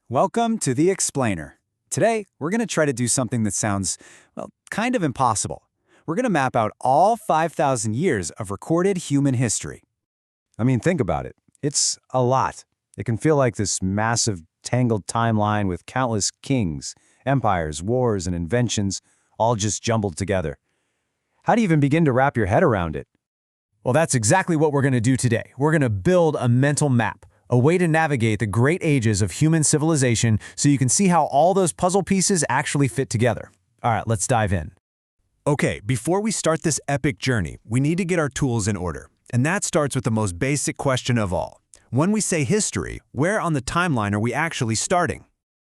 Welcome to The Explainer. Today, we're going to try to do something that sounds, well, kind of impossible. We're going to map out all 5,000 years of recorded human history. I mean, think about it. It's a lot. It can feel like this massive, tangled timeline with countless kings, empires, wars, and inventions all just jumbled together. How do you even begin to wrap your head around it? Well, that's exactly what we're going to do today. We're going to build a mental map, a way to navigate the great ages of human civilization so you can see how all those puzzle pieces actually fit together. All right, let's dive in. Okay, before we start this epic journey, we need to get our tools in order. And that starts with the most basic question of all. When we say history, where on the timeline are we actually starting?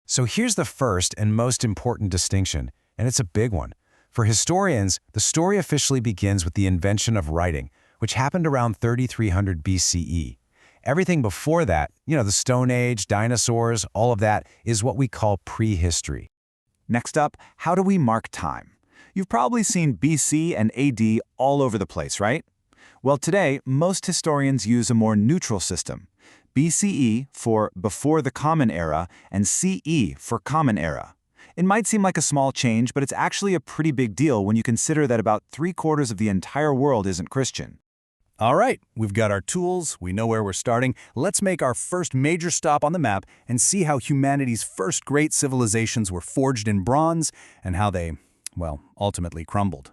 So here's the first and most important distinction, and it's a big one. For historians, the story officially begins with the invention of writing, which happened around 3300 BCE. Everything before that, the Stone Age, dinosaurs, all of that is what we call prehistory. Next up, how do we mark time? You've probably seen BC and AD all over the place, right? Well, today, most historians use a more neutral system. BCE for before the Common Era and CE for Common Era. It might seem like a small change, but it's actually a pretty big deal when you consider that about 3/4 of the entire world isn't Christian. All right, we've got our tools, we know where we're starting. Let's make our first major stop on the map and see how humanity's first great civilizations were forged in bronze and how they, well, ultimately crumbled.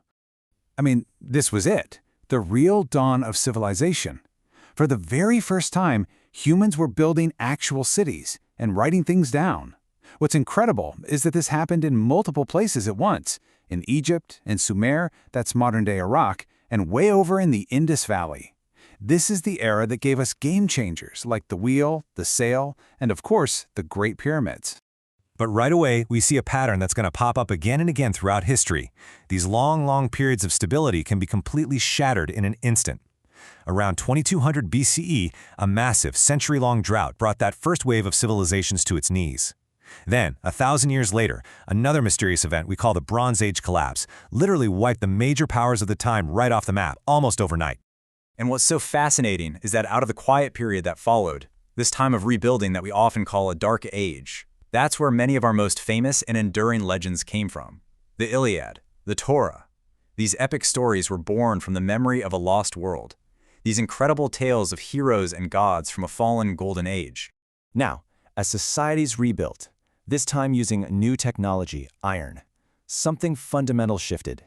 I mean, this was it. The real dawn of civilization. For the very first time, humans were building actual cities and writing things down. What's incredible is that this happened in multiple places at once. In Egypt, in Sumer, that's modern-day Iraq, and way over in the Indus Valley. This is the era that gave us game changers like the wheel, the sail, and of course, the Great Pyramids. But right away, we see a pattern that's going to pop up again and again throughout history. These long periods of stability can be completely shattered in an instant. Around 2200 BCE, a massive, century-long drought brought that first wave of civilizations to its knees. Then, 1,000 years later, another mysterious event we call the Bronze Age collapse literally wiped the major powers of the time right off the map, almost overnight. And what's so fascinating is that out of the quiet period that followed, this time of rebuilding that we often call a Dark Age, that's where many of our most famous and enduring legends came from. The Iliad, the Torah. These epic stories were born from the memory of a lost world. These incredible tales of heroes and gods from a fallen golden age. Now, as societies rebuilt, this time using new technology, iron, something fundamental shifted.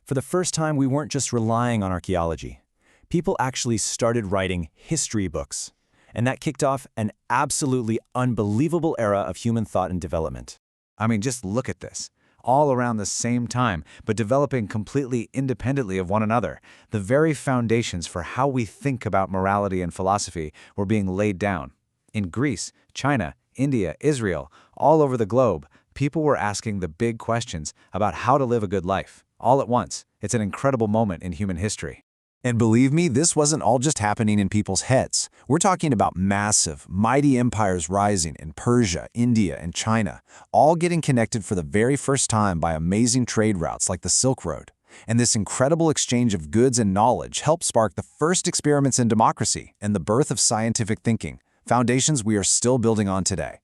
For the first time, we weren't just relying on archaeology. People actually started writing history books, and that kicked off an absolutely unbelievable era of human thought and development. I mean, just look at this. All around the same time, but developing completely independently of one another. The very foundations for how we think about morality and philosophy were being laid down. In Greece, China, India, Israel, all over the globe, people were asking the big questions about how to live a good life, all at once. It's an incredible moment in human history. And believe me, this wasn't all just happening in people's heads. We're talking about massive, mighty empires rising in Persia, India, and China, all getting connected for the very first time by amazing trade routes like the Silk Road. And this incredible exchange of goods and knowledge helped spark the first experiments in democracy and the birth of scientific thinking, foundations we are still building on today.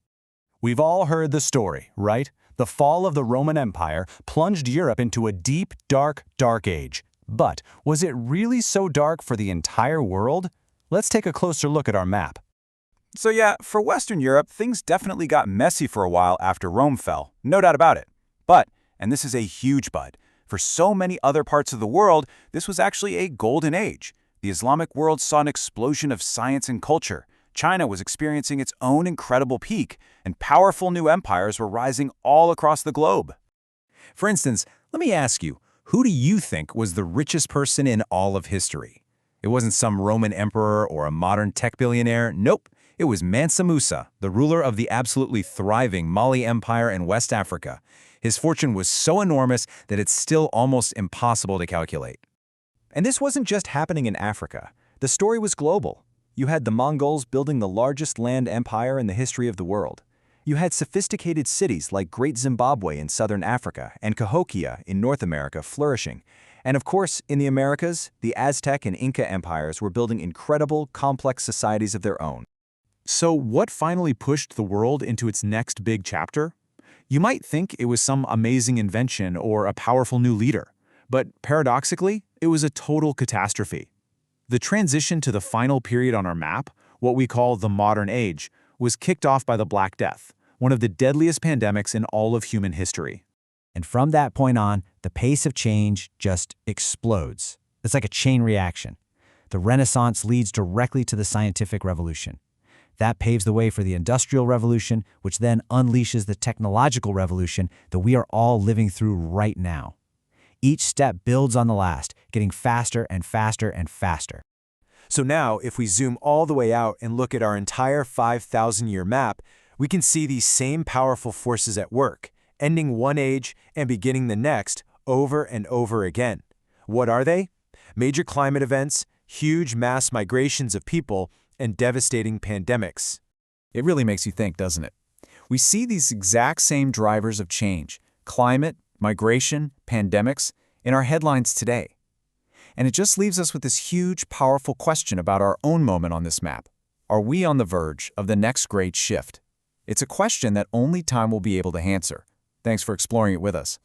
We've all heard the story, right? The fall of the Roman Empire plunged Europe into a deep, dark age. But was it really so dark for the entire world? Let's take a closer look at our map. So yeah, for Western Europe, things definitely got messy for a while after Rome fell, no doubt about it. But, and this is a huge but, for so many other parts of the world, this was actually a golden age. The Islamic world saw an explosion of science and culture. China was experiencing its own incredible peak, and powerful new empires were rising all across the globe. For instance, let me ask you, who do you think was the richest person in all of history? It wasn't some Roman emperor or a modern tech billionaire. Nope, it was Mansa Musa, the ruler of the absolutely thriving Mali Empire in West Africa. His fortune was so enormous that it's still almost impossible to calculate. And this wasn't just happening in Africa. The story was global. You had the Mongols building the largest land empire in the history of the world. You had sophisticated cities like Great Zimbabwe in southern Africa and Cahokia in North America flourishing. And of course, in the Americas, the Aztec and Inca empires were building incredible, complex societies of their own. So what finally pushed the world into its next big chapter? You might think it was some amazing invention or a powerful new leader, but paradoxically, it was a total catastrophe. The transition to the final period on our map, what we call the modern age, was kicked off by the Black Death, one of the deadliest pandemics in all of human history. And from that point on, the pace of change just explodes. It's like a chain reaction. The Renaissance leads directly to the scientific revolution. That paves the way for the Industrial Revolution, which then unleashes the technological revolution that we are all living through right now. Each step builds on the last, getting faster and faster and faster. So now, if we zoom all the way out and look at our entire 5,000-year map, we can see these same powerful forces at work, ending one age and beginning the next over and over again. What are they? Major climate events, huge mass migrations of people, and devastating pandemics. It really makes you think, doesn't it? We see these exact same drivers of change, climate, migration, pandemics, in our headlines today. And it just leaves us with this huge, powerful question about our own moment on this map. Are we on the verge of the next great shift? It's a question that only time will be able to answer. Thanks for exploring it with us.